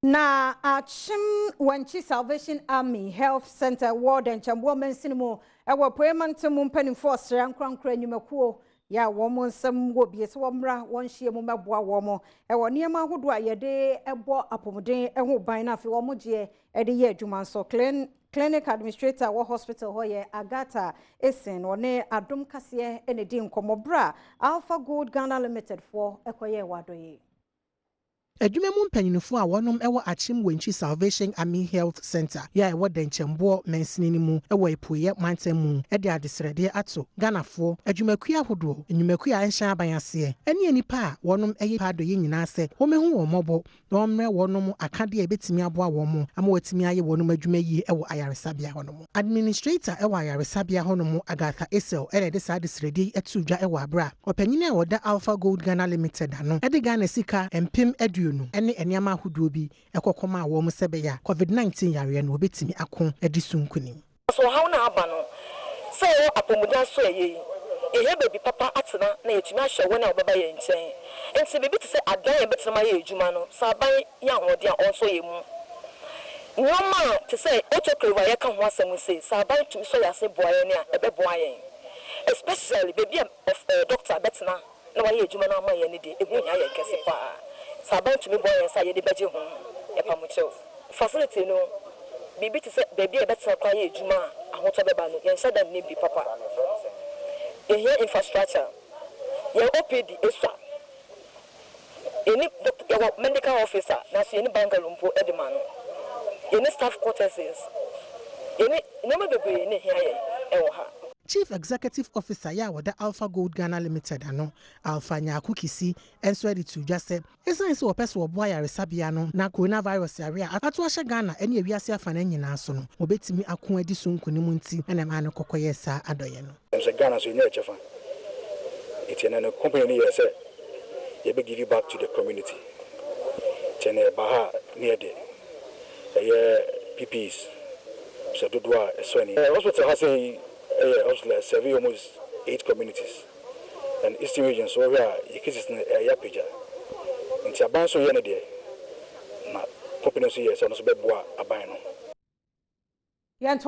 Na Achim Wanchi Salvation Army Health Center Ward and Denkyembour Mensinimo ewo Premotobre mpanimfo osra nkrankra nyumakuo ya womo nsam wo bie so womra wonhie mo meboa womo ewo niam ahodo ayede ebo apomuden eho ban na afi womo je ede ye adwuma nso clinic administrator wo hospital hoye Agata Esen one Adom Kasee enedi nkomobra Alpha Gold Ghana Limited for ekoye wadoye. Adwuma mu mpanyinfo a wonom ewo Achim Wanchi Salvation Army Health Center ya ewo Denkyembour mensini mu ewo epoye mantam mu e de adesrede ato Ghanafo adwumakuya hodo enyumakuya anshan abayase ene anipa a wonom eye pado ye nyina se womehu wo mobo na omre wonom akade e betimi aboa womo ama watimi aye wonom adwuma yi ewo ayaresabia honom administrator ewo ayaresabia honom Agata Esen ene de sa adesrede etudwa ewo abra opanyine e woda Alpha Gold Ghana Limited ano e de Ghana sika empem no ene eniama ahodo bi ekokoma a wo mo sebeya COVID-19 yare no obetimi akon edisunkunim so how na aba no say wo apomudan so eyi ehe baby papa atena na yetumi ahye wo na obaba ye nchen enti bibi te say adan ye betema ye ejuma no saban ya hode a onso ye mu nyoma te say otokrewa ye ka ho asem say saban tumi so ya se boaye ne a ebe boaye especially baby of doctor betena na wa ye ejuma na ama ye ne de ehu nya ye kese pa Saban to me boy and say the beji home epamucho facility no bibi to say baby e better kwaye ejuma ahoto beba no yen said dem bi papa e here infrastructure your OPD esa any medical officer na so any bangalumpo edema no any staff quarters any no bebe ni here e wo ha. Chief Executive Officer ya wada Alpha Gold Ghana Limited ano Alpha Nyaku Kisi enso edi to just say esan se opeso oboa yaresabia no na coronavirus area ato ahye Ghana ene ewiase afa na nyina so no obetimi akon edi so nkunim nti ene ma no kokoye sa adoye no emse Ghana so nya echefa etiena no company ye say ye be give you back to the community tene baha near the PPs so do esoni hospital has say also serving almost 8 communities and Eastern region so where you cases in Yapija in Chaban so yene de na company so yes so be boa aban no